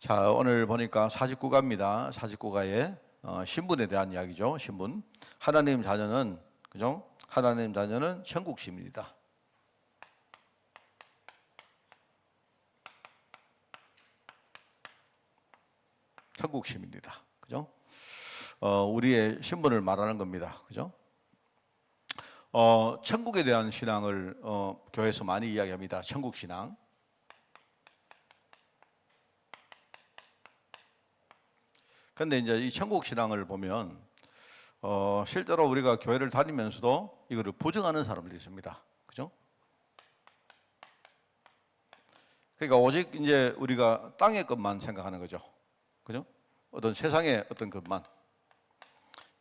자, 오늘 보니까 49가입니다. 49가의 신분에 대한 이야기죠. 신분. 하나님 자녀는, 그죠? 하나님 자녀는 천국 시민이다. 천국 시민이다. 그죠? 우리의 신분을 말하는 겁니다. 그죠? 천국에 대한 신앙을 교회에서 많이 이야기합니다. 천국 신앙. 그런데 이제 이 천국 신앙을 보면 실제로 우리가 교회를 다니면서도 이거를 부정하는 사람들이 있습니다. 그죠? 그러니까 오직 이제 우리가 땅의 것만 생각하는 거죠. 그죠? 어떤 세상의 어떤 것만.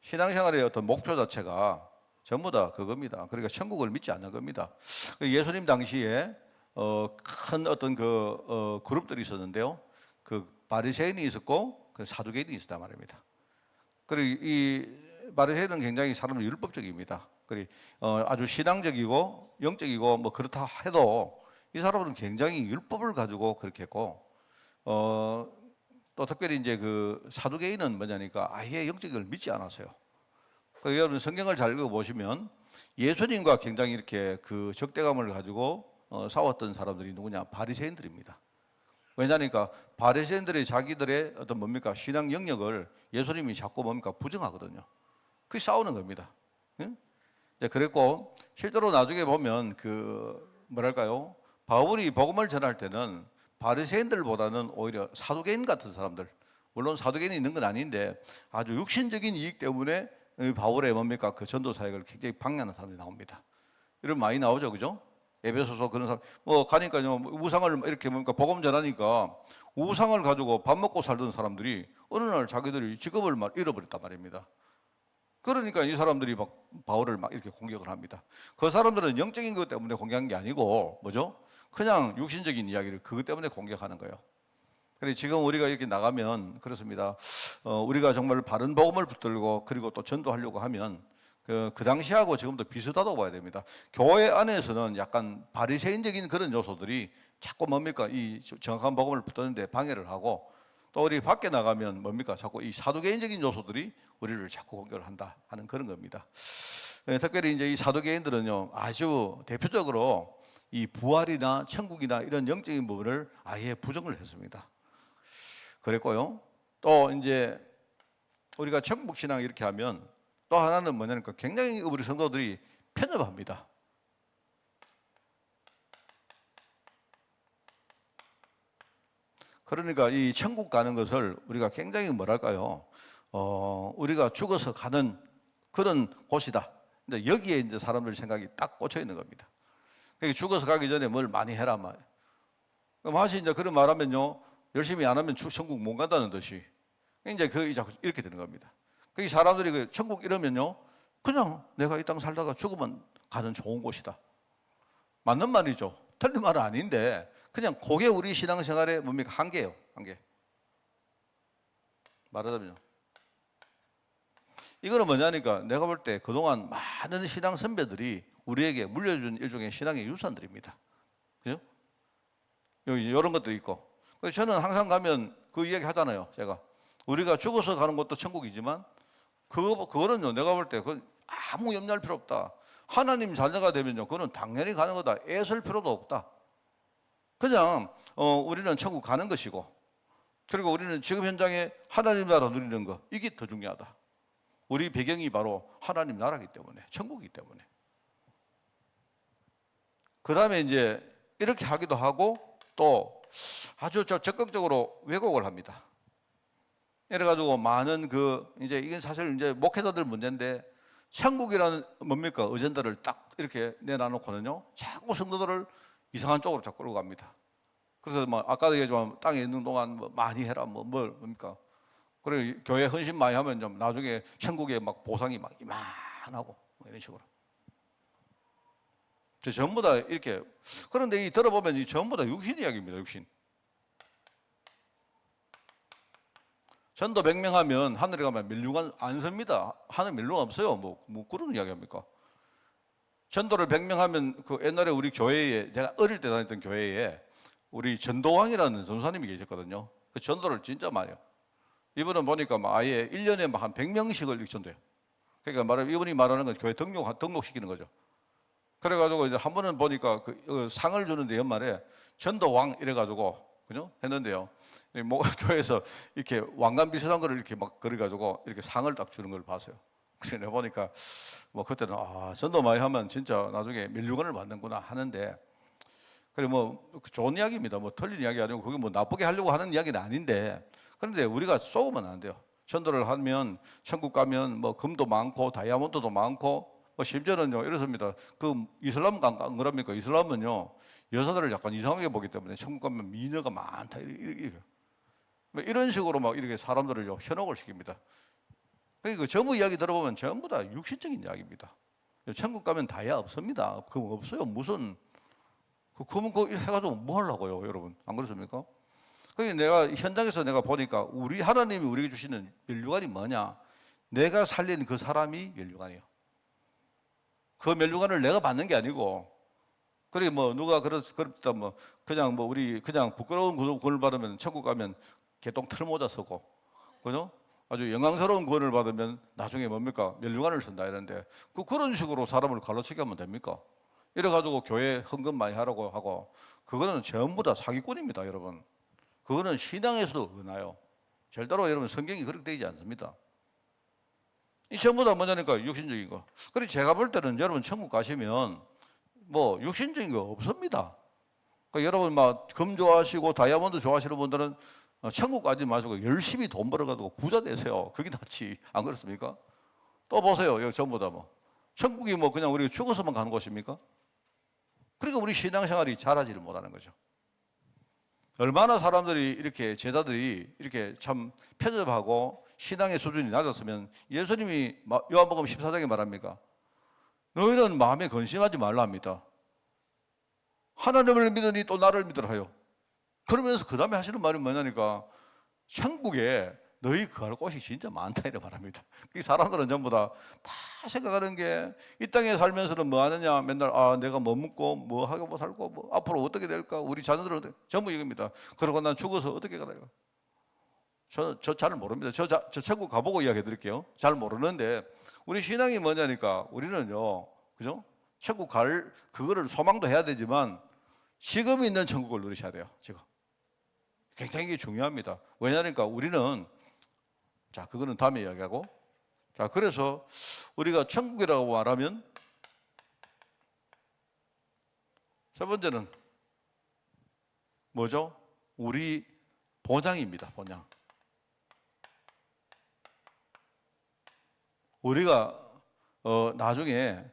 신앙생활의 어떤 목표 자체가 전부 다 그겁니다. 그러니까 천국을 믿지 않는 겁니다. 예수님 당시에 큰 어떤 그룹들이 있었는데요. 그 바리새인이 있었고 그 사두개인이 있었단 말입니다. 그리고 이 바리새인은 굉장히 사람은 율법적입니다. 그리고 아주 신앙적이고 영적이고 뭐 그렇다 해도 이 사람은 굉장히 율법을 가지고 그렇게 했고 또 특별히 이제 그 사두개인은 뭐냐니까 아예 영적인 걸 믿지 않았어요. 그러니까 여러분 성경을 잘 읽어보시면 예수님과 굉장히 이렇게 그 적대감을 가지고 싸웠던 사람들이 누구냐? 바리새인들입니다. 왜냐니까 바리새인들이 자기들의 어떤 뭡니까? 신앙 영역을 예수님이 자꾸 뭡니까? 부정하거든요. 그게 싸우는 겁니다. 응? 그랬고 실제로 나중에 보면 그 뭐랄까요? 바울이 복음을 전할 때는 바리새인들보다는 오히려 사두개인 같은 사람들, 물론 사두개인이 있는 건 아닌데 아주 육신적인 이익 때문에 바울의 뭡니까? 그 전도 사역을 굉장히 방해하는 사람들이 나옵니다. 이런 많이 나오죠, 그죠? 에베소서 그런 사람 뭐 가니까요 우상을 이렇게 뭡니까 복음 전하니까 우상을 가지고 밥 먹고 살던 사람들이 어느 날 자기들이 직업을 막 잃어버렸단 말입니다. 그러니까 이 사람들이 막 바울을 막 이렇게 공격을 합니다. 그 사람들은 영적인 것 때문에 공격한 게 아니고 뭐죠? 그냥 육신적인 이야기를 그것 때문에 공격하는 거예요. 그래서 지금 우리가 이렇게 나가면 그렇습니다. 우리가 정말 바른 복음을 붙들고 그리고 또 전도하려고 하면 그 당시하고 지금도 비슷하다고 봐야 됩니다. 교회 안에서는 약간 바리새인적인 그런 요소들이 자꾸 뭡니까 이 정확한 복음을 붙드는데 방해를 하고 또 우리 밖에 나가면 뭡니까 자꾸 이 사두개인적인 요소들이 우리를 자꾸 공격을 한다 하는 그런 겁니다. 특별히 이제 이 사두개인들은요 아주 대표적으로 이 부활이나 천국이나 이런 영적인 부분을 아예 부정을 했습니다. 그랬고요. 또 이제 우리가 천국 신앙 이렇게 하면 또 하나는 뭐냐니까 굉장히 우리 성도들이 편협합니다. 그러니까 이 천국 가는 것을 우리가 굉장히 뭐랄까요? 우리가 죽어서 가는 그런 곳이다. 근데 여기에 이제 사람들 생각이 딱 꽂혀 있는 겁니다. 그러니까 죽어서 가기 전에 뭘 많이 해라 말. 그럼 사실 이제 그런 말하면요 열심히 안 하면 천국 못 간다는 듯이 이제 그 자꾸 이렇게 되는 겁니다. 그 사람들이 그 천국 이러면요 그냥 내가 이 땅 살다가 죽으면 가는 좋은 곳이다. 맞는 말이죠. 틀린 말은 아닌데 그냥 그게 우리 신앙생활의 뭡니까 한계예요. 한계. 말하자면요. 이거는 뭐냐니까 내가 볼 때 그동안 많은 신앙 선배들이 우리에게 물려준 일종의 신앙의 유산들입니다. 그죠? 여기 이런 것도 있고. 그래서 저는 항상 가면 그 이야기 하잖아요. 제가 우리가 죽어서 가는 것도 천국이지만 그거는요 내가 볼 때 그건 아무 염려할 필요 없다. 하나님 자녀가 되면요 그거는 당연히 가는 거다. 애쓸 필요도 없다. 그냥 우리는 천국 가는 것이고 그리고 우리는 지금 현장에 하나님 나라 누리는 거 이게 더 중요하다. 우리 배경이 바로 하나님 나라이기 때문에 천국이기 때문에 그 다음에 이제 이렇게 하기도 하고 또 아주 적극적으로 왜곡을 합니다. 이래가지고 많은 이제 이게 사실 이제 목회자들 문제인데 천국이라는 뭡니까 어젠다를 딱 이렇게 내놔놓고는요 자꾸 성도들을 이상한 쪽으로 자꾸 끌고 갑니다. 그래서 뭐 아까도 얘기했지만 땅에 있는 동안 뭐 많이 해라 뭡니까 그래 교회 헌신 많이 하면 좀 나중에 천국에 막 보상이 막 이만하고 뭐 이런 식으로 전부 다 이렇게. 그런데 이 들어보면 이 전부 다 육신 이야기입니다. 육신. 전도 100명 하면 하늘에 가면 멸류관 안 섭니다. 하늘 멸류관 없어요. 뭐 그런 이야기 합니까? 전도를 100명 하면 그 옛날에 우리 교회에 제가 어릴 때 다녔던 교회에 우리 전도왕이라는 전사님이 계셨거든요. 그 전도를 진짜 많이 해요. 이분은 보니까 아예 1년에 한 100명씩을 이렇게 전도해요. 그러니까 이분이 말하는 건 교회 등록시키는 거죠. 그래가지고 이제 한 번은 보니까 그 상을 주는데 연말에 전도왕 이래가지고 그죠? 했는데요. 교회에서 이렇게 왕관 비슷한 거를 이렇게 막 그래가지고 이렇게 상을 딱 주는 걸 봤어요. 그래서 보니까 그때는 전도 많이 하면 진짜 나중에 면류관을 받는구나 하는데, 그래 좋은 이야기입니다. 틀린 이야기 아니고 그게 나쁘게 하려고 하는 이야기는 아닌데, 그런데 우리가 쏘면 안 돼요. 전도를 하면 천국 가면 금도 많고 다이아몬드도 많고 심지어는요 이렇습니다. 그 이슬람 안 그럽니까? 이슬람은요 여자들을 약간 이상하게 보기 때문에 천국 가면 미녀가 많다 이런 식으로 이렇게 사람들을 현혹을 시킵니다. 그러니까 전부 이야기 들어보면 전부 다 육신적인 이야기입니다. 천국 가면 다이아 없습니다. 그거 없어요. 무슨 그러면 그거 해가지고 뭐 하려고요, 여러분? 안 그렇습니까? 그러니까 내가 현장에서 내가 보니까 우리 하나님이 우리에게 주시는 면류관이 뭐냐? 내가 살린 그 사람이 면류관이에요. 그 면류관을 내가 받는 게 아니고, 그래 누가 그렇다 그냥 우리 그냥 부끄러운 구원을 받으면 천국 가면 개똥 털모자 쓰고, 그죠? 아주 영광스러운 구원을 받으면 나중에 뭡니까? 면류관을 쓴다 이러는데, 그런 식으로 사람을 가르치게 하면 됩니까? 이래가지고 교회 헌금 많이 하라고 하고, 그거는 전부 다 사기꾼입니다, 여러분. 그거는 신앙에서도 은하요. 절대로 여러분 성경이 그렇게 되지 않습니다. 이 전부 다 뭐냐니까 육신적인 거. 그리고 제가 볼 때는 여러분 천국 가시면 육신적인 거 없습니다. 그러니까 여러분 금 좋아하시고 다이아몬드 좋아하시는 분들은 천국 가지 마시고 열심히 돈 벌어가지고 부자 되세요. 그게 낫지. 안 그렇습니까? 또 보세요. 여기 전부 다 천국이 그냥 우리가 죽어서만 가는 곳입니까? 그러니까 우리 신앙생활이 잘하지를 못하는 거죠. 얼마나 사람들이 이렇게 제자들이 이렇게 참 편협하고 신앙의 수준이 낮았으면 예수님이 요한복음 14장에 말합니까? 너희는 마음에 근심하지 말라 합니다. 하나님을 믿으니 또 나를 믿으라 하요. 그러면서 그 다음에 하시는 말이 뭐냐니까 천국에 너희 거할 곳이 진짜 많다 이래 말합니다. 이 사람들은 전부 다 생각하는 게 이 땅에 살면서는 뭐 하느냐 맨날 내가 뭐 먹고 뭐 하고 뭐 살고 앞으로 어떻게 될까 우리 자녀들은 어떻게 전부 이겁니다. 그러고 난 죽어서 어떻게 가다가 저 잘 모릅니다. 저 천국 가보고 이야기해 드릴게요. 잘 모르는데 우리 신앙이 뭐냐니까 우리는요 그죠? 천국 갈 그거를 소망도 해야 되지만 지금 있는 천국을 누리셔야 돼요. 지금 굉장히 중요합니다. 왜냐니까 우리는 그거는 다음에 이야기하고. 그래서 우리가 천국이라고 말하면 첫 번째는 뭐죠? 우리 본향입니다. 본향. 우리가 나중에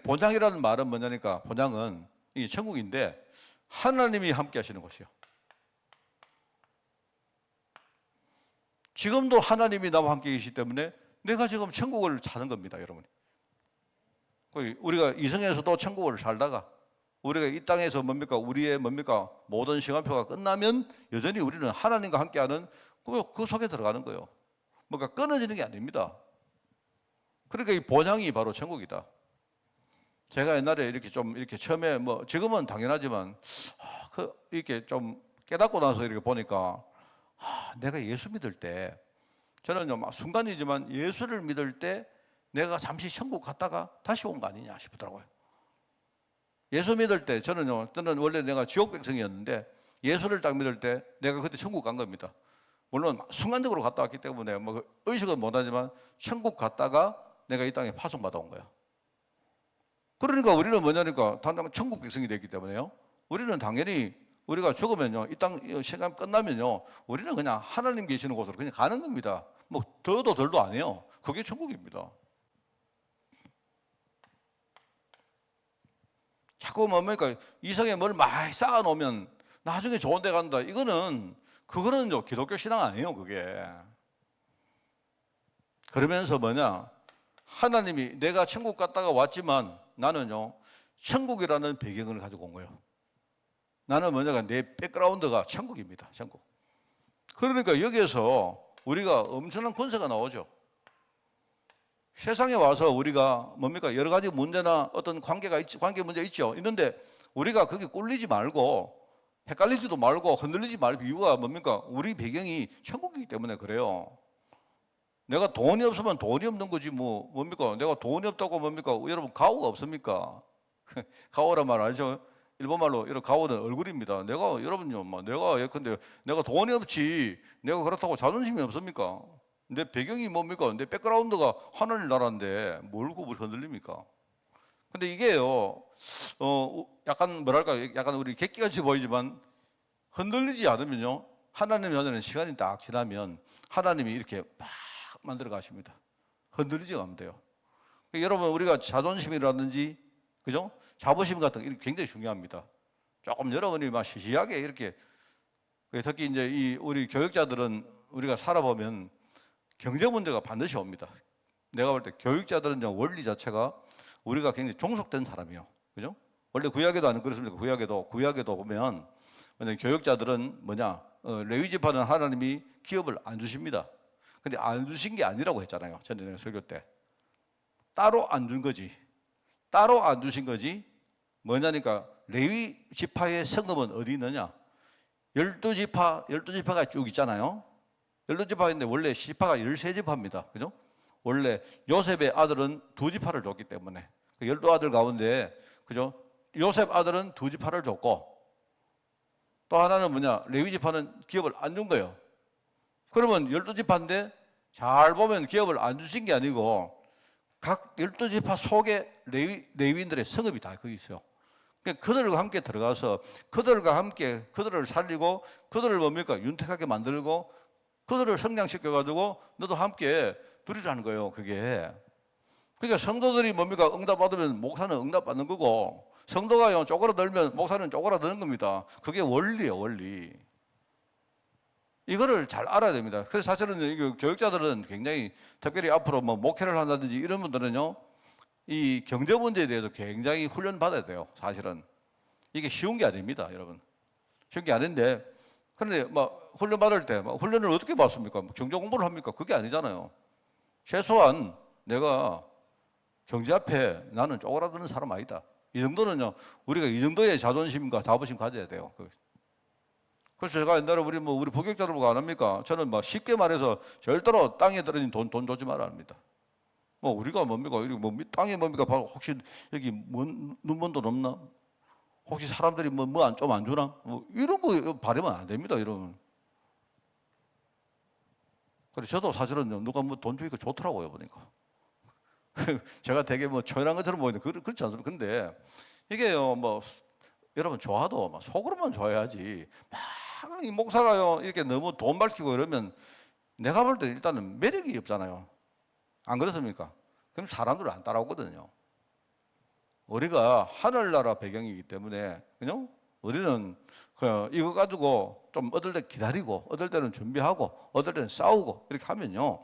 본향이라는 말은 뭐냐니까 본향은 이 천국인데 하나님이 함께 하시는 곳이요. 지금도 하나님이 나와 함께 계시기 때문에 내가 지금 천국을 사는 겁니다, 여러분. 우리가 이성에서도 천국을 살다가 우리가 이 땅에서 우리의 모든 시간표가 끝나면 여전히 우리는 하나님과 함께하는 그 속에 들어가는 거예요. 끊어지는 게 아닙니다. 그러니까 이 본향이 바로 천국이다. 제가 옛날에 이렇게 처음에 지금은 당연하지만 이렇게 좀 깨닫고 나서 이렇게 보니까 내가 예수 믿을 때 저는 순간이지만 예수를 믿을 때 내가 잠시 천국 갔다가 다시 온 거 아니냐 싶더라고요. 예수 믿을 때 저는 원래 내가 지옥 백성이었는데 예수를 딱 믿을 때 내가 그때 천국 간 겁니다. 물론 순간적으로 갔다 왔기 때문에 의식은 못하지만 천국 갔다가 내가 이 땅에 파송받아 온 거야. 그러니까 우리는 뭐냐니까 당장 천국 백성이 됐기 때문에요. 우리는 당연히 우리가 죽으면요, 이 땅 시간 끝나면요, 우리는 그냥 하나님 계시는 곳으로 그냥 가는 겁니다. 더도 덜도 안 해요. 그게 천국입니다. 자꾸 이성에 뭘 많이 쌓아놓으면 나중에 좋은 데 간다. 그거는 기독교 신앙 아니에요, 그게. 그러면서 하나님이 내가 천국 갔다가 왔지만 나는요, 천국이라는 배경을 가지고 온 거예요. 나는 내 백그라운드가 천국입니다. 천국. 그러니까 여기에서 우리가 엄청난 권세가 나오죠. 세상에 와서 우리가 여러 가지 문제나 어떤 관계 문제 있죠. 있는데 우리가 거기 꿀리지 말고 헷갈리지도 말고 흔들리지 말 이유가 뭡니까? 우리 배경이 천국이기 때문에 그래요. 내가 돈이 없으면 돈이 없는 거지 뭡니까? 내가 돈이 없다고 뭡니까? 여러분 가오가 없습니까? 가오란 말 알죠? 일본말로 이런 가오는 얼굴입니다. 내가 여러분요, 내가 예컨대 내가 돈이 없지, 내가 그렇다고 자존심이 없습니까? 내 배경이 뭡니까? 내 백그라운드가 하나님 나라인데 뭘 흔들립니까? 근데 이게요, 약간 뭐랄까, 약간 우리 객기같이 보이지만 흔들리지 않으면요, 하나님 전에는 시간이 딱 지나면 하나님이 이렇게 막 만들어 가십니다. 흔들리지 않으면 돼요. 여러분, 우리가 자존심이라든지, 그죠? 자부심 같은 게 굉장히 중요합니다. 조금 여러분이 막 시시하게 이렇게, 특히 이제 우리 교육자들은 우리가 살아보면 경제 문제가 반드시 옵니다. 내가 볼 때 교육자들은 원리 자체가 우리가 굉장히 종속된 사람이에요. 그죠? 원래 구약에도 안 그렇습니까? 구약에도 보면 교육자들은 레위 지파는 하나님이 기업을 안 주십니다. 근데 안 주신 게 아니라고 했잖아요. 전에 설교 때. 따로 안 준 거지. 따로 안 주신 거지. 뭐냐니까 레위 지파의 성읍은 어디 있느냐? 12지파가 쭉 있잖아요. 12지파인데 원래 지파가 13지파입니다. 그죠? 원래 요셉의 아들은 2지파를 줬기 때문에 12아들 가운데, 그죠? 요셉 아들은 2지파를 줬고, 또 하나는 레위 지파는 기업을 안 준 거예요. 그러면 12지파인데 잘 보면 기업을 안 주신 게 아니고 각 12지파 속에 레위인들의 성읍이 다 거기 있어요. 그러니까 그들과 함께 들어가서 그들과 함께 그들을 살리고 그들을 윤택하게 만들고 그들을 성장시켜가지고 너도 함께 누리라는 거예요, 그게. 그러니까 성도들이 응답 받으면 목사는 응답 받는 거고, 성도가 쪼그라들면 목사는 쪼그라드는 겁니다. 그게 원리예요, 원리. 이거를 잘 알아야 됩니다. 그래서 사실은 교육자들은 굉장히, 특별히 앞으로 목회를 한다든지 이런 분들은요, 이 경제 문제에 대해서 굉장히 훈련 받아야 돼요. 사실은 이게 쉬운 게 아닙니다, 여러분. 쉬운 게 아닌데, 그런데 훈련 받을 때 훈련을 어떻게 받습니까? 경제 공부를 합니까? 그게 아니잖아요. 최소한 내가 경제 앞에 나는 쪼그라드는 사람 아니다. 이 정도는요, 우리가 이 정도의 자존심과 자부심 가져야 돼요. 그래서 제가 옛날에 우리 부교육자들 보고 안 합니까? 저는 쉽게 말해서 절대로 땅에 떨어진 돈 주지 말아 합니다. 우리가 뭡니까? 땅에 혹시 여기 눈먼 돈 없나? 혹시 사람들이 좀 안 주나? 이런 거 바라면 안 됩니다, 이러면. 그래서 저도 사실은 누가 돈 주니까 좋더라고요, 보니까. 제가 되게 초연한 것처럼 보이는데 그렇지 않습니까? 근데 이게요, 여러분 좋아도 속으로만 좋아야지. 막 이 목사가요 이렇게 너무 돈 밝히고 이러면 내가 볼 때 일단은 매력이 없잖아요. 안 그렇습니까? 그럼 사람들은 안 따라오거든요. 우리가 하늘나라 배경이기 때문에, 그죠? 우리는 이거 가지고 좀 얻을 때 기다리고, 얻을 때는 준비하고, 얻을 때는 싸우고 이렇게 하면요,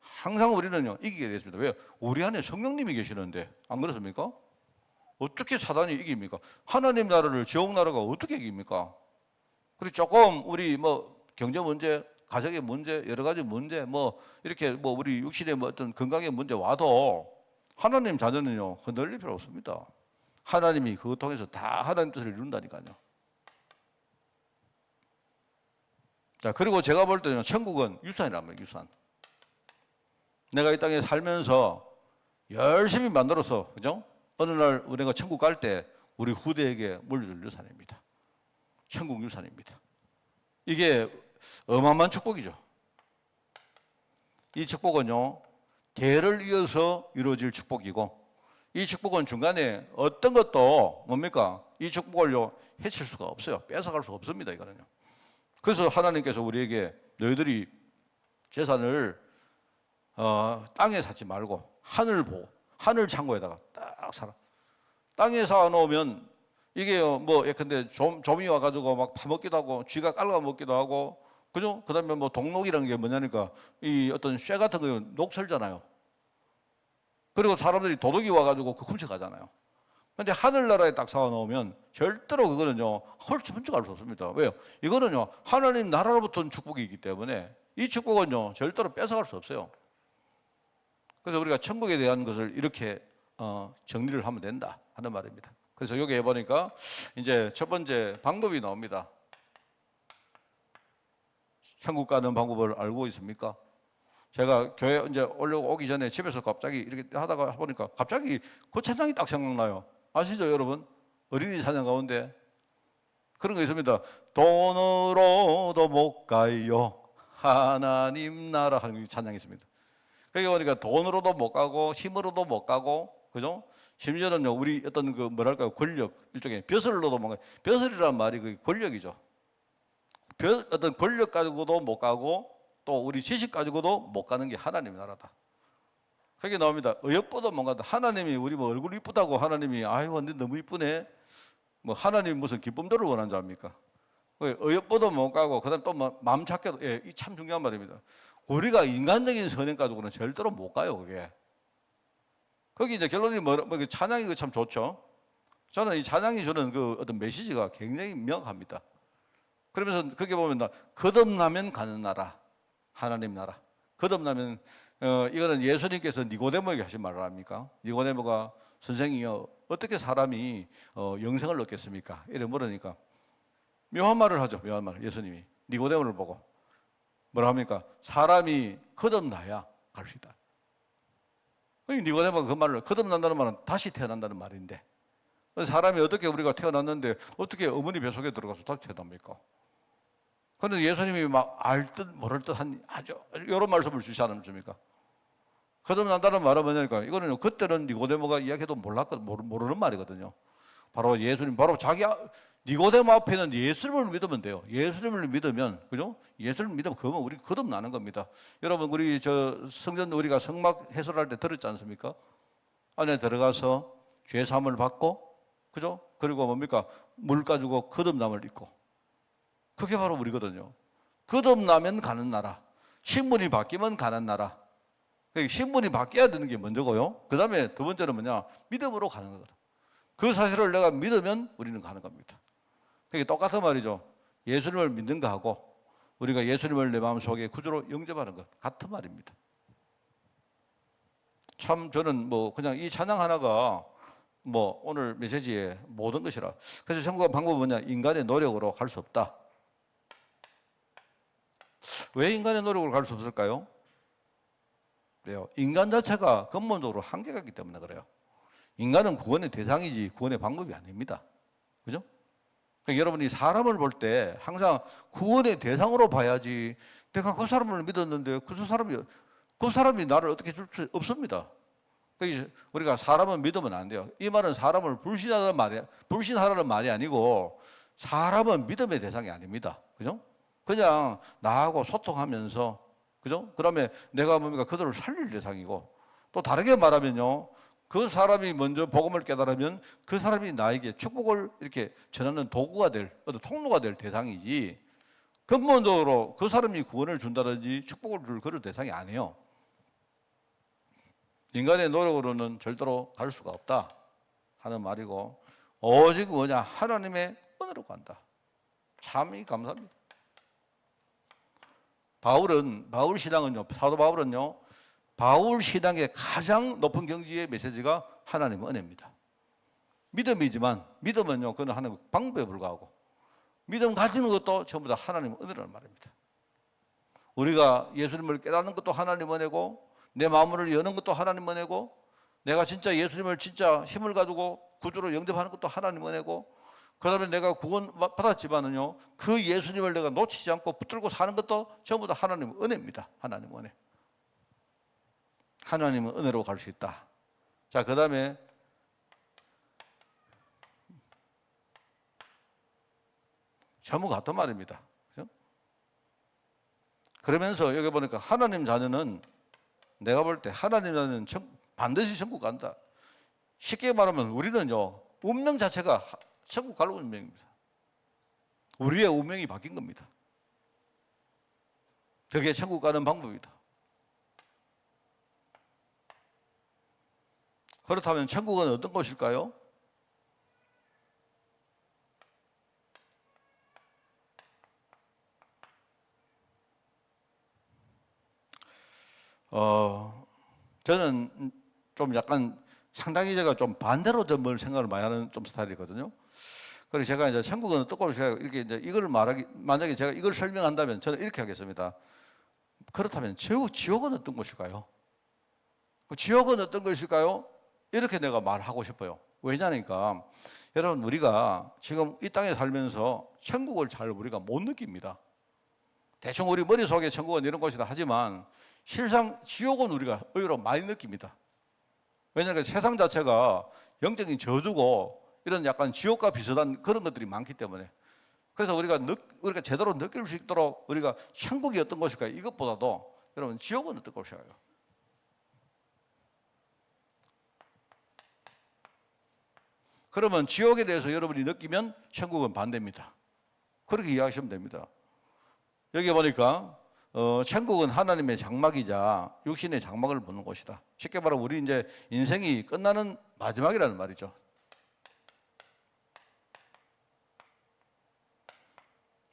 항상 우리는요 이기게 되겠습니다. 왜요? 우리 안에 성령님이 계시는데, 안 그렇습니까? 어떻게 사단이 이깁니까? 하나님 나라를 지옥 나라가 어떻게 이깁니까? 그리고 조금 우리 경제 문제, 가정의 문제, 여러 가지 문제, 이렇게 우리 육신의 어떤 건강의 문제 와도 하나님 자녀는요 흔들릴 필요 없습니다. 하나님이 그것 통해서 다 하나님 뜻을 이룬다니까요. 자, 그리고 제가 볼 때는 천국은 유산이란 말이에요, 유산. 내가 이 땅에 살면서 열심히 만들어서, 그죠? 어느 날 우리가 천국 갈 때 우리 후대에게 물려줄 유산입니다. 천국 유산입니다. 이게 어마어마한 축복이죠. 이 축복은요, 대를 이어서 이루어질 축복이고, 이 축복은 중간에 어떤 것도 이 축복을요, 해칠 수가 없어요. 뺏어갈 수가 없습니다, 이거는요. 그래서 하나님께서 우리에게 너희들이 재산을 땅에 쌓지 말고 하늘 보고, 하늘 창고에다가 딱 살아. 땅에 쌓아놓으면 이게요, 예컨대 좀이 와가지고 막 파먹기도 하고, 쥐가 깔아먹기도 하고, 그죠? 그 다음에 동록이라는 게 뭐냐니까, 이 어떤 쇠 같은 거 녹슬잖아요. 그리고 사람들이 도둑이 와가지고 훔쳐가잖아요. 근데 하늘나라에 딱 쌓아놓으면 절대로 그거는요, 훔쳐갈 수 없습니다. 왜요? 이거는요, 하나님 나라로부터 온 축복이기 때문에 이 축복은요, 절대로 뺏어갈 수 없어요. 그래서 우리가 천국에 대한 것을 이렇게 정리를 하면 된다 하는 말입니다. 그래서 여기에 보니까 이제 첫 번째 방법이 나옵니다. 천국 가는 방법을 알고 있습니까? 제가 교회 이제 오기 전에 집에서 갑자기 이렇게 하다가 보니까 갑자기 그 찬양이 딱 생각나요. 아시죠, 여러분? 어린이 찬양 가운데 그런 거 있습니다. 돈으로도 못 가요. 하나님 나라 하는 찬양이 있습니다. 그러니까 보니까 돈으로도 못 가고 힘으로도 못 가고, 그죠? 심지어는요, 우리 어떤 그 뭐랄까요, 권력, 일종의 벼슬로도 못 가요. 벼슬이란 말이 그 권력이죠. 어떤 권력 가지고도 못 가고 또 우리 지식 가지고도 못 가는 게 하나님 나라다. 그게 나옵니다. 어여뻐도 못 간다. 하나님이 우리 뭐 얼굴 이쁘다고 하나님이 아이고 근데 너무 이쁘네. 뭐 하나님 무슨 기쁨들을 원하는 줄 압니까? 어여뻐도 못 가고 그다음 또 마음 찾게도 예, 이 참 중요한 말입니다. 우리가 인간적인 선행 가지고는 절대로 못 가요, 그게. 거기 이제 결론이 뭐 찬양이 참 좋죠. 저는 이 찬양이 주는 그 어떤 메시지가 굉장히 명확합니다. 그러면서 거기 보면 거듭나면 가는 나라, 하나님 나라. 거듭나면 이거는 예수님께서 니고데모에게 하신 말을 합니까? 니고데모가 선생이여 어떻게 사람이 영생을 얻겠습니까? 이래 물으니까 묘한 말을 하죠. 묘한 말. 예수님이 니고데모를 보고 뭐라 합니까? 사람이 거듭나야 갈 수 있다. 니고데모가 그 말을 거듭난다는 말은 다시 태어난다는 말인데 사람이 어떻게 우리가 태어났는데 어떻게 어머니 뱃속에 들어가서 다시 태어납니까? 그런데 예수님이 막 알 듯 모를 듯한 아주 이런 말씀을 주시지 않습니까? 거듭난다는 말은 뭐냐니까 이거는 그때는 니고데모가 이야기해도 모르는 말이거든요. 바로 예수님, 바로 니고데모 앞에는 예수님을 믿으면 돼요. 예수님을 믿으면, 그죠? 예수님을 믿으면 그러면 우리 거듭나는 겁니다. 여러분, 우리 성전 우리가 성막 해설할 때 들었지 않습니까? 안에 들어가서 죄 사함을 받고, 그죠? 그리고 뭡니까? 물 가지고 거듭남을 입고. 그게 바로 우리거든요. 거듭나면 가는 나라. 신분이 바뀌면 가는 나라. 신분이 바뀌어야 되는 게 먼저고요. 그 다음에 두 번째는 뭐냐? 믿음으로 가는 거거든. 그 사실을 내가 믿으면 우리는 가는 겁니다. 그게 똑같은 말이죠. 예수님을 믿는 거하고 우리가 예수님을 내 마음속에 구주로 영접하는 것 같은 말입니다. 참 저는 뭐 그냥 이 찬양 하나가 뭐 오늘 메시지의 모든 것이라. 그래서 천국 방법은 뭐냐? 인간의 노력으로 갈 수 없다. 왜 인간의 노력으로 갈 수 없을까요? 그래요. 인간 자체가 근본적으로 한계가 있기 때문에 그래요. 인간은 구원의 대상이지 구원의 방법이 아닙니다. 그죠? 그러니까 여러분이 사람을 볼 때 항상 구원의 대상으로 봐야지 내가 그 사람을 믿었는데 그 사람이 나를 어떻게 줄 수 없습니다. 그러니까 우리가 사람은 믿으면 안 돼요. 이 말은 사람을 불신하라는 말이 아니고 사람은 믿음의 대상이 아닙니다. 그죠? 그냥 나하고 소통하면서, 그죠? 그다음에 내가 뭡니까? 그들을 살릴 대상이고, 또 다르게 말하면요, 그 사람이 먼저 복음을 깨달으면 그 사람이 나에게 축복을 이렇게 전하는 도구가 어떤 통로가 될 대상이지, 근본적으로 그 사람이 구원을 준다든지 축복을 줄 그런 대상이 아니에요. 인간의 노력으로는 절대로 갈 수가 없다 하는 말이고, 오직 뭐냐? 하나님의 은혜로 간다. 참이 감사합니다. 바울 신앙은요, 사도 바울은요, 바울 신앙의 가장 높은 경지의 메시지가 하나님의 은혜입니다. 믿음이지만, 믿음은요, 그건 하나님의 방법에 불과하고, 믿음 가지는 것도 전부 다 하나님의 은혜라는 말입니다. 우리가 예수님을 깨닫는 것도 하나님의 은혜고, 내 마음을 여는 것도 하나님의 은혜고, 내가 진짜 예수님을 진짜 힘을 가지고 구주로 영접하는 것도 하나님의 은혜고, 그 다음에 내가 구원 받았지만은요, 그 예수님을 내가 놓치지 않고 붙들고 사는 것도 전부 다 하나님의 은혜입니다. 하나님의 은혜. 하나님의 은혜로 갈 수 있다. 자, 그 다음에 전부 같은 말입니다. 그렇죠? 그러면서 여기 보니까 하나님 자녀는 내가 볼 때 하나님 자녀는 반드시 천국 간다. 쉽게 말하면 우리는요, 운명 자체가 천국 갈 운명입니다. 우리의 운명이 바뀐 겁니다. 그게 천국 가는 방법이다. 그렇다면 천국은 어떤 곳일까요? 저는 좀 약간 상당히 제가 좀 반대로 좀 생각을 많이 하는 좀 스타일이거든요. 그래서 제가 이제 천국은 어떤 것일까요? 이렇게 이제 이걸 만약에 제가 이걸 설명한다면 저는 이렇게 하겠습니다. 그렇다면 지옥은 어떤 것일까요? 지옥은 어떤 것일까요? 이렇게 내가 말하고 싶어요. 왜냐니까 여러분, 우리가 지금 이 땅에 살면서 천국을 잘 우리가 못 느낍니다. 대충 우리 머릿속에 천국은 이런 곳이다 하지만 실상 지옥은 우리가 의외로 많이 느낍니다. 왜냐하면 세상 자체가 영적인 저주고 이런 약간 지옥과 비슷한 그런 것들이 많기 때문에, 그래서 우리가 제대로 느낄 수 있도록 우리가 천국이 어떤 것일까, 이것보다도 여러분 지옥은 어떤 것일까요? 그러면 지옥에 대해서 여러분이 느끼면 천국은 반대입니다. 그렇게 이해하시면 됩니다. 여기 보니까 천국은 하나님의 장막이자 육신의 장막을 보는 곳이다. 쉽게 말하면 우리 이제 인생이 끝나는 마지막이라는 말이죠.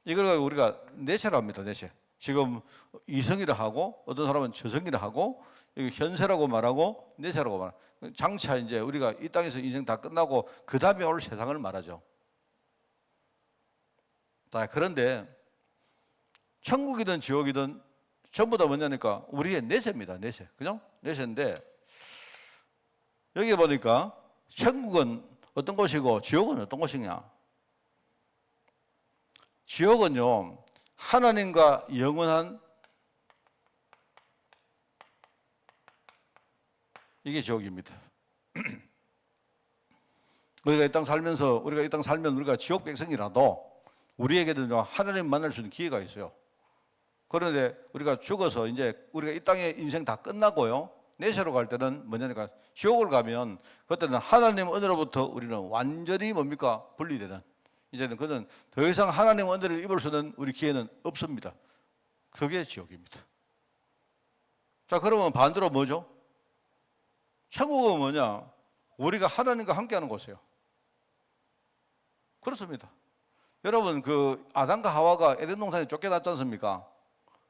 이걸 우리가 내세라고 합니다. 내세. 지금 이성이라 하고 어떤 사람은 저성이라 하고 현세라고 말하고 내세라고 말하고, 장차 이제 우리가 이 땅에서 인생 다 끝나고 그 다음에 올 세상을 말하죠. 자, 그런데 천국이든 지옥이든 전부 다 뭐냐니까 우리의 내세입니다. 내세. 그죠? 내세인데 여기 보니까 천국은 어떤 곳이고 지옥은 어떤 곳이냐? 지옥은요, 하나님과 영원한, 이게 지옥입니다. 우리가 이 땅 살면 우리가 지옥 백성이라도 우리에게는요, 하나님 만날 수 있는 기회가 있어요. 그런데 우리가 죽어서 이제 우리가 이 땅의 인생 다 끝나고요, 내세로 갈 때는 뭐냐니까 지옥을 가면 그때는 하나님 은혜로부터 우리는 완전히 뭡니까? 분리되는, 이제는 그는 더 이상 하나님 은혜를 입을 수 있는 우리 기회는 없습니다. 그게 지옥입니다. 자, 그러면 반대로 뭐죠? 천국은 뭐냐? 우리가 하나님과 함께하는 곳이에요. 그렇습니다. 여러분, 그 아담과 하와가 에덴 동산에 쫓겨났지 않습니까?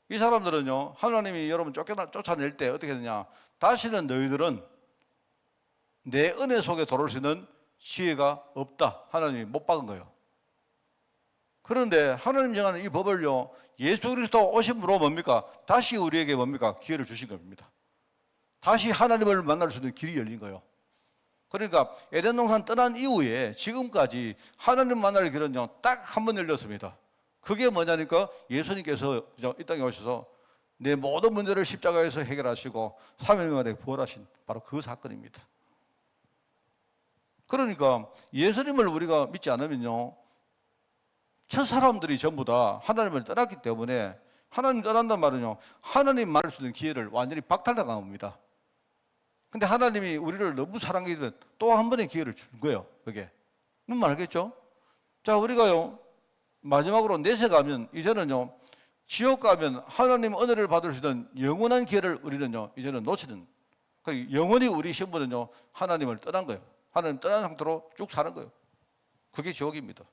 이 사람들은요, 하나님이 여러분 쫓아낼 때 어떻게 되냐? 다시는 너희들은 내 은혜 속에 들어올 수 있는 지혜가 없다. 하나님이 못 박은 거예요. 그런데 하나님 정하는 이 법을요, 예수 그리스도 오심으로 뭡니까? 다시 우리에게 뭡니까? 기회를 주신 겁니다. 다시 하나님을 만날 수 있는 길이 열린 거예요. 그러니까 에덴 동산 떠난 이후에 지금까지 하나님 만날 길은요, 딱 한 번 열렸습니다. 그게 뭐냐니까 예수님께서 이 땅에 오셔서 내 모든 문제를 십자가에서 해결하시고 3일 만에 부활하신 바로 그 사건입니다. 그러니까 예수님을 우리가 믿지 않으면요, 첫 사람들이 전부 다 하나님을 떠났기 때문에, 하나님 떠난단 말은요, 하나님 만날 수 있는 기회를 완전히 박탈당한 겁니다. 근데 하나님이 우리를 너무 사랑하기 때문에 또 한 번의 기회를 준 거예요. 그게 무슨 말 알겠죠? 자, 우리가요 마지막으로 내세 가면 이제는요, 지옥 가면 하나님 은혜를 받을 수 있는 영원한 기회를 우리는요 이제는 놓치는, 그러니까 영원히 우리 신분은요 하나님을 떠난 거예요. 하나님 떠난 상태로 쭉 사는 거예요. 그게 지옥입니다.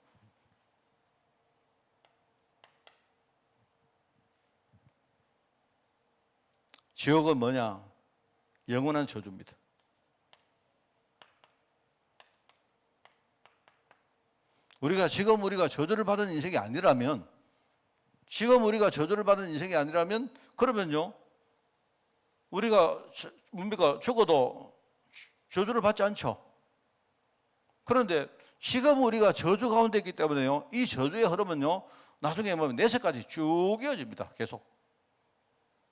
지옥은 뭐냐? 영원한 저주입니다. 지금 우리가 저주를 받은 인생이 아니라면, 그러면요, 우리가 뭡니까? 죽어도 저주를 받지 않죠. 그런데 지금 우리가 저주 가운데 있기 때문에요, 이 저주의 흐름은요, 나중에 보면 내세까지 쭉 이어집니다. 계속.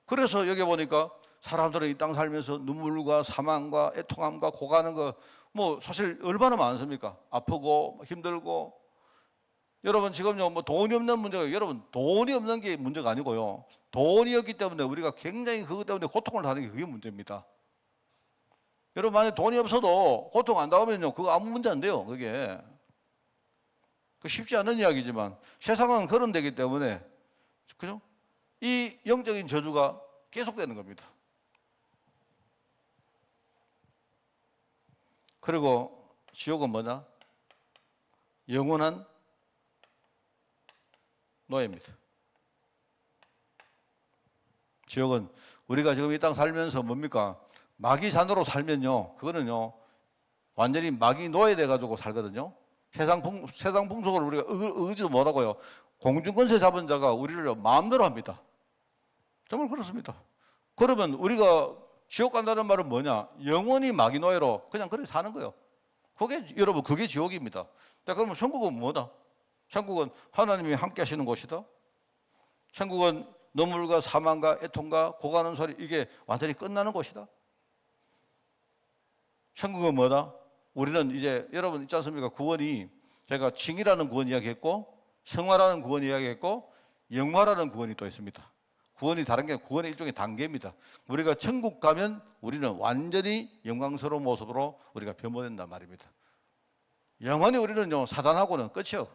그래서 여기 보니까 사람들은 이 땅 살면서 눈물과 사망과 애통함과 고가는 거, 뭐 사실 얼마나 많습니까? 아프고 힘들고. 여러분 지금요, 뭐 돈이 없는 문제가, 여러분 돈이 없는 게 문제가 아니고요, 돈이 없기 때문에 우리가 굉장히 그것 때문에 고통을 당하는 게 그게 문제입니다. 여러분 만약 돈이 없어도 고통 안 당하면요, 그거 아무 문제 안 돼요. 그게 쉽지 않은 이야기지만 세상은 그런 데기 때문에, 그죠? 이 영적인 저주가 계속되는 겁니다. 그리고 지옥은 뭐냐? 영원한 노예입니다. 지옥은 우리가 지금 이 땅 살면서 뭡니까? 마귀 잔으로 살면요, 그거는요 완전히 막이 노예돼 가지고 살거든요. 세상 풍속을 우리가 의지도 못하고요. 공중권세 잡은 자가 우리를 마음대로 합니다. 정말 그렇습니다. 그러면 우리가 지옥 간다는 말은 뭐냐? 영원히 마귀 노예로 그냥 그렇게 사는 거예요. 그게 여러분 그게 지옥입니다. 그러면 천국은 뭐다? 천국은 하나님이 함께 하시는 곳이다. 천국은 눈물과 사망과 애통과 고가는 소리 이게 완전히 끝나는 곳이다. 천국은 뭐다? 우리는 이제 여러분 있지 않습니까? 구원이 제가 칭이라는 구원 이야기했고 성화라는 구원 이야기했고 영화라는 구원이 또 있습니다. 구원이 다른 게 구원의 일종의 단계입니다. 우리가 천국 가면 우리는 완전히 영광스러운 모습으로 우리가 변모된단 말입니다. 영원히 우리는요 사단하고는 끝이요.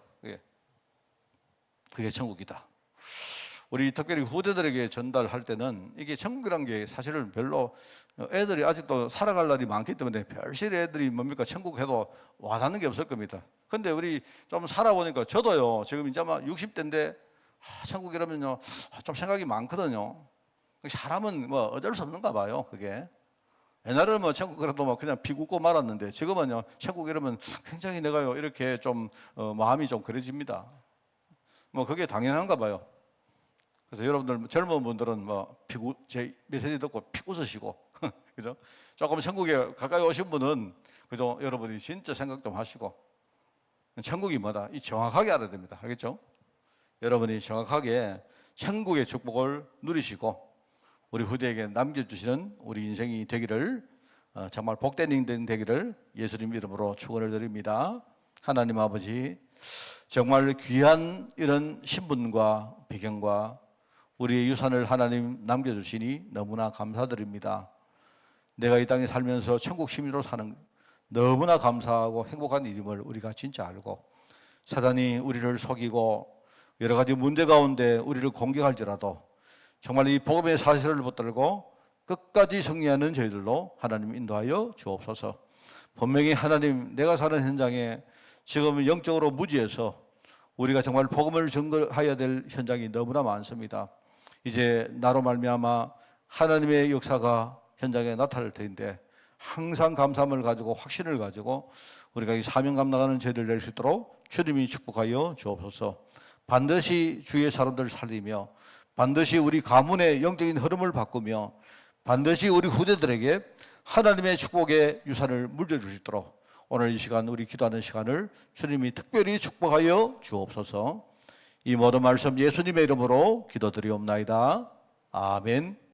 그게 천국이다. 우리 특별히 후대들에게 전달할 때는 이게 천국이란 게 사실은 별로 애들이 아직도 살아갈 날이 많기 때문에 별실 애들이 뭡니까 천국 해도 와닿는 게 없을 겁니다. 근데 우리 좀 살아보니까 저도요 지금 이제 아마 60대인데 천국 이러면요 좀 생각이 많거든요. 사람은 뭐 어쩔 수 없는가 봐요. 그게 옛날에는 뭐 천국 그래도 뭐 그냥 비웃고 말았는데 지금은요 천국 이러면 굉장히 내가요 이렇게 좀 마음이 좀 그래집니다. 뭐 그게 당연한가 봐요. 그래서 여러분들 젊은 분들은 뭐 제 메시지 듣고 피 웃으시고 그죠? 조금 천국에 가까이 오신 분은 그죠? 여러분이 진짜 생각 좀 하시고 천국이 뭐다? 이 정확하게 알아야 됩니다. 알겠죠? 여러분이 정확하게 천국의 축복을 누리시고 우리 후대에게 남겨주시는 우리 인생이 되기를 정말 복된 인생 되기를 예수님 이름으로 축원을 드립니다. 하나님 아버지 정말 귀한 이런 신분과 배경과 우리의 유산을 하나님 남겨주시니 너무나 감사드립니다. 내가 이 땅에 살면서 천국 시민으로 사는 너무나 감사하고 행복한 일임을 우리가 진짜 알고 사단이 우리를 속이고 여러 가지 문제 가운데 우리를 공격할지라도 정말 이 복음의 사실을 붙들고 끝까지 승리하는 저희들로 하나님 인도하여 주옵소서. 분명히 하나님 내가 사는 현장에 지금 영적으로 무지해서 우리가 정말 복음을 증거해야 될 현장이 너무나 많습니다. 이제 나로 말미암아 하나님의 역사가 현장에 나타날 텐데 항상 감사함을 가지고 확신을 가지고 우리가 이 사명 감당하는 저희들 될 수 있도록 주님이 축복하여 주옵소서. 반드시 주의 사람들을 살리며 반드시 우리 가문의 영적인 흐름을 바꾸며 반드시 우리 후대들에게 하나님의 축복의 유산을 물려줄 수 있도록 오늘 이 시간 우리 기도하는 시간을 주님이 특별히 축복하여 주옵소서. 이 모든 말씀 예수님의 이름으로 기도드리옵나이다. 아멘.